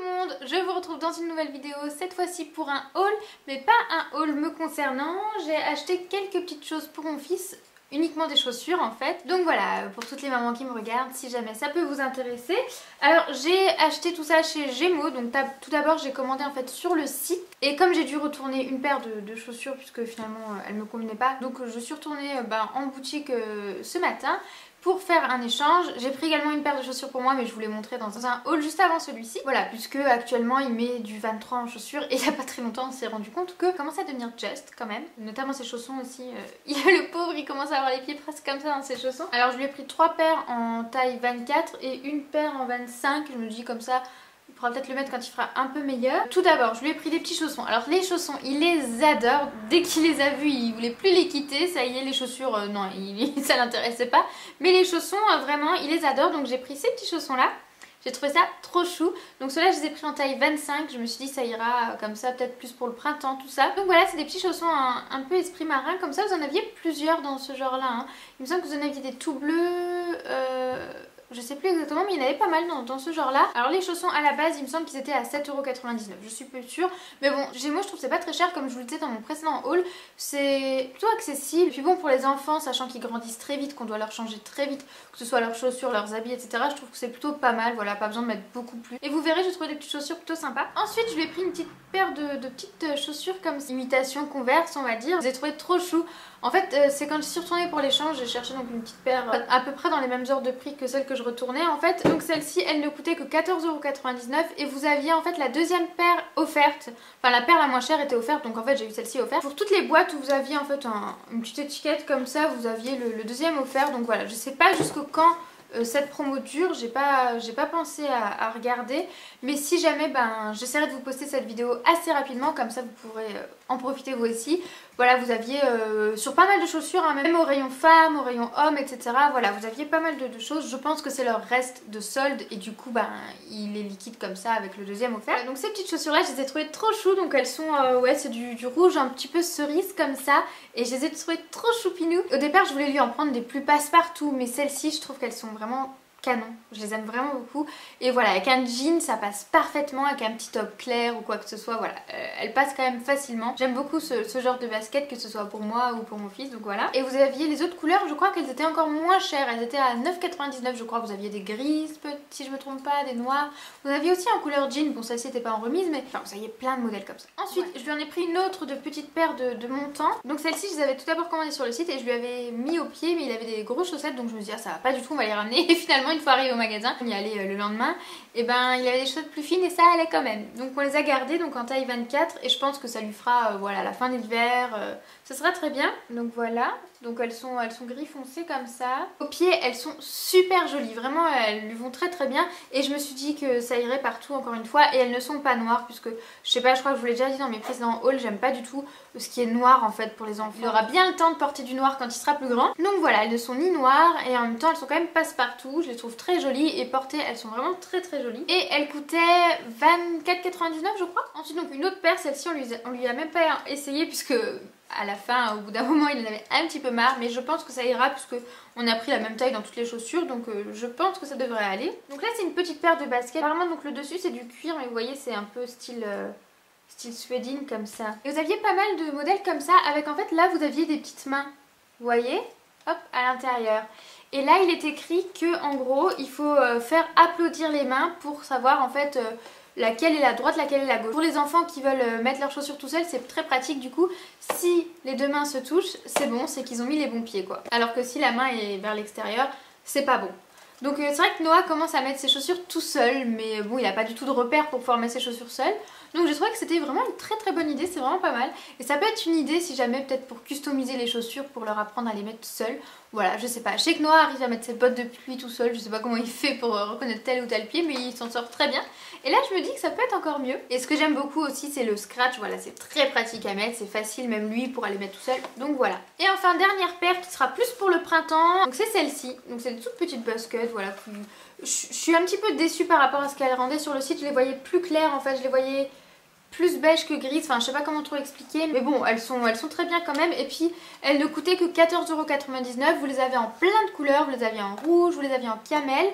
le monde, je vous retrouve dans une nouvelle vidéo, cette fois-ci pour un haul, mais pas un haul me concernant. J'ai acheté quelques petites choses pour mon fils, uniquement des chaussures en fait. Donc voilà, pour toutes les mamans qui me regardent, si jamais ça peut vous intéresser. Alors j'ai acheté tout ça chez Gémeaux, donc tout d'abord j'ai commandé en fait sur le site. Et comme j'ai dû retourner une paire de chaussures puisque finalement elle me convenait pas, donc je suis retournée en boutique ce matin pour faire un échange. J'ai pris également une paire de chaussures pour moi, mais je vous l'ai montré dans un haul juste avant celui-ci. Voilà, puisque actuellement il met du 23 en chaussures et il n'y a pas très longtemps on s'est rendu compte que commence à devenir just quand même. Notamment ses chaussons aussi, le pauvre il commence à avoir les pieds presque comme ça dans ses chaussons. Alors je lui ai pris 3 paires en taille 24 et une paire en 25, je me dis comme ça il pourra peut-être le mettre quand il fera un peu meilleur. Tout d'abord, je lui ai pris des petits chaussons. Alors les chaussons, il les adore. Dès qu'il les a vus, il voulait plus les quitter. Ça y est, les chaussures, non, ça l'intéressait pas. Mais les chaussons, vraiment, il les adore. Donc j'ai pris ces petits chaussons-là. J'ai trouvé ça trop chou. Donc ceux-là, je les ai pris en taille 25. Je me suis dit, ça ira comme ça, peut-être plus pour le printemps, tout ça. Donc voilà, c'est des petits chaussons un peu esprit marin. Comme ça, vous en aviez plusieurs dans ce genre-là. Hein. Il me semble que vous en aviez des tout bleus... Je sais plus exactement, mais il y en avait pas mal dans ce genre là. Alors les chaussons à la base il me semble qu'ils étaient à 7,99€, je suis peu sûre. Mais bon, moi je trouve que c'est pas très cher comme je vous le disais dans mon précédent haul. C'est plutôt accessible. Et puis bon, pour les enfants, sachant qu'ils grandissent très vite, qu'on doit leur changer très vite, que ce soit leurs chaussures, leurs habits, etc. Je trouve que c'est plutôt pas mal, voilà, pas besoin de mettre beaucoup plus. Et vous verrez, j'ai trouvé des petites chaussures plutôt sympas. Ensuite je lui ai pris une petite paire de petites chaussures comme imitation Converse on va dire. Je les ai trouvées trop chou. En fait c'est quand je suis retournée pour l'échange, j'ai cherché donc une petite paire à peu près dans les mêmes ordres de prix que celle que je retournais en fait. Donc celle-ci elle ne coûtait que 14,99€ et vous aviez en fait la deuxième paire offerte. Enfin la paire la moins chère était offerte, donc en fait j'ai eu celle-ci offerte. Pour toutes les boîtes où vous aviez en fait une petite étiquette comme ça, vous aviez le deuxième offert. Donc voilà, je sais pas jusqu'au quand cette promo dure, j'ai pas pensé à regarder, mais si jamais j'essaierai de vous poster cette vidéo assez rapidement, comme ça vous pourrez en profiter vous aussi. Voilà, vous aviez sur pas mal de chaussures, hein, même au rayon femmes, au rayon hommes, etc. Voilà, vous aviez pas mal de choses. Je pense que c'est leur reste de solde et du coup il est liquide comme ça avec le deuxième offert. Donc ces petites chaussures là, je les ai trouvées trop chou. Donc elles sont, ouais, c'est du rouge un petit peu cerise comme ça. Et je les ai trouvées trop choupinou. Au départ je voulais lui en prendre des plus passe-partout, mais celles-ci je trouve qu'elles sont vraiment canon, je les aime vraiment beaucoup. Et voilà, avec un jean ça passe parfaitement, avec un petit top clair ou quoi que ce soit, voilà, elle passe quand même facilement. J'aime beaucoup ce genre de basket, que ce soit pour moi ou pour mon fils, donc voilà. Et vous aviez les autres couleurs, je crois qu'elles étaient encore moins chères, elles étaient à 9,99€ je crois. Vous aviez des grises, si je me trompe pas, des noirs. Vous aviez aussi en couleur jean, bon celle-ci n'était pas en remise, mais enfin vous aviez plein de modèles comme ça. Ensuite je lui en ai pris une autre de petite paire de montants. Donc celle-ci je les avais tout d'abord commandées sur le site et je lui avais mis au pied, mais il avait des grosses chaussettes, donc je me suis dit ah, ça va pas du tout, on va les ramener. Et finalement une fois arrivé au magasin, on y allait le lendemain, et il avait des chaussettes plus fines et ça allait quand même. Donc on les a gardées donc en taille 24 et je pense que ça lui fera voilà la fin de l'hiver, ça sera très bien. Donc voilà, donc elles sont gris foncé comme ça. Au pied elles sont super jolies, vraiment elles lui vont très très bien et je me suis dit que ça irait partout encore une fois. Et elles ne sont pas noires puisque je sais pas, je crois que je vous l'ai déjà dit dans mes précédents hauls, j'aime pas du tout ce qui est noir en fait pour les enfants. Il aura bien le temps de porter du noir quand il sera plus grand. Donc voilà, elles ne sont ni noires et en même temps elles sont quand même passe-partout. Je les trouve très jolies et portées elles sont vraiment très très jolies. Et elles coûtaient 24,99€ je crois. Ensuite donc une autre paire, celle-ci on lui a même pas essayé puisque à la fin, au bout d'un moment, il en avait un petit peu marre, mais je pense que ça ira puisque on a pris la même taille dans toutes les chaussures, donc je pense que ça devrait aller. Donc là, c'est une petite paire de baskets. Apparemment, donc le dessus c'est du cuir, mais vous voyez, c'est un peu style suédine comme ça. Et vous aviez pas mal de modèles comme ça, avec en fait là, vous aviez des petites mains. Vous voyez, hop, à l'intérieur. Et là, il est écrit que en gros, il faut faire applaudir les mains pour savoir en fait laquelle est la droite, laquelle est la gauche. Pour les enfants qui veulent mettre leurs chaussures tout seuls, c'est très pratique du coup. Si les deux mains se touchent, c'est bon, c'est qu'ils ont mis les bons pieds quoi. Alors que si la main est vers l'extérieur, c'est pas bon. Donc c'est vrai que Noah commence à mettre ses chaussures tout seul, mais bon, il n'a pas du tout de repère pour pouvoir mettre ses chaussures seul. Donc j'ai trouvé que c'était vraiment une très très bonne idée, c'est vraiment pas mal. Et ça peut être une idée si jamais peut-être pour customiser les chaussures, pour leur apprendre à les mettre seul. Voilà, je sais pas. Je sais que Noah arrive à mettre ses bottes de pluie tout seul, je sais pas comment il fait pour reconnaître tel ou tel pied, mais il s'en sort très bien. Et là je me dis que ça peut être encore mieux. Et ce que j'aime beaucoup aussi c'est le scratch, voilà, c'est très pratique à mettre, c'est facile même lui pour aller mettre tout seul. Donc voilà. Et enfin dernière paire qui sera plus pour le printemps, donc c'est celle-ci. Donc c'est une toute petite basket, voilà. Je suis un petit peu déçue par rapport à ce qu'elle rendait sur le site, je les voyais plus claires en fait, je les voyais plus beige que grise, enfin je sais pas comment trop l'expliquer, mais bon elles sont très bien quand même. Et puis elles ne coûtaient que 14,99€, vous les avez en plein de couleurs, vous les aviez en rouge, vous les aviez en camel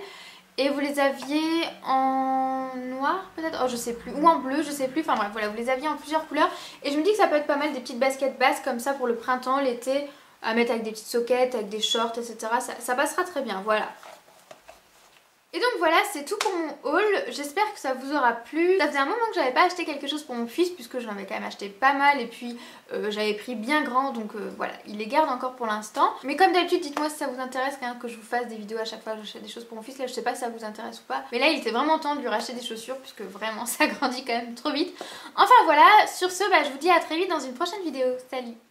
et vous les aviez en noir peut-être, oh, je sais plus, ou en bleu, je sais plus, enfin bref, voilà, vous les aviez en plusieurs couleurs. Et je me dis que ça peut être pas mal des petites baskets basses comme ça pour le printemps, l'été, à mettre avec des petites soquettes, avec des shorts, etc. Ça passera très bien, voilà. Et donc voilà, c'est tout pour mon haul, j'espère que ça vous aura plu. Ça faisait un moment que j'avais pas acheté quelque chose pour mon fils puisque j'en avais quand même acheté pas mal et puis j'avais pris bien grand, donc voilà, il les garde encore pour l'instant. Mais comme d'habitude, dites-moi si ça vous intéresse quand même que je vous fasse des vidéos à chaque fois que j'achète des choses pour mon fils. Là je sais pas si ça vous intéresse ou pas, mais là il était vraiment temps de lui racheter des chaussures puisque vraiment ça grandit quand même trop vite. Enfin voilà, sur ce, je vous dis à très vite dans une prochaine vidéo, salut!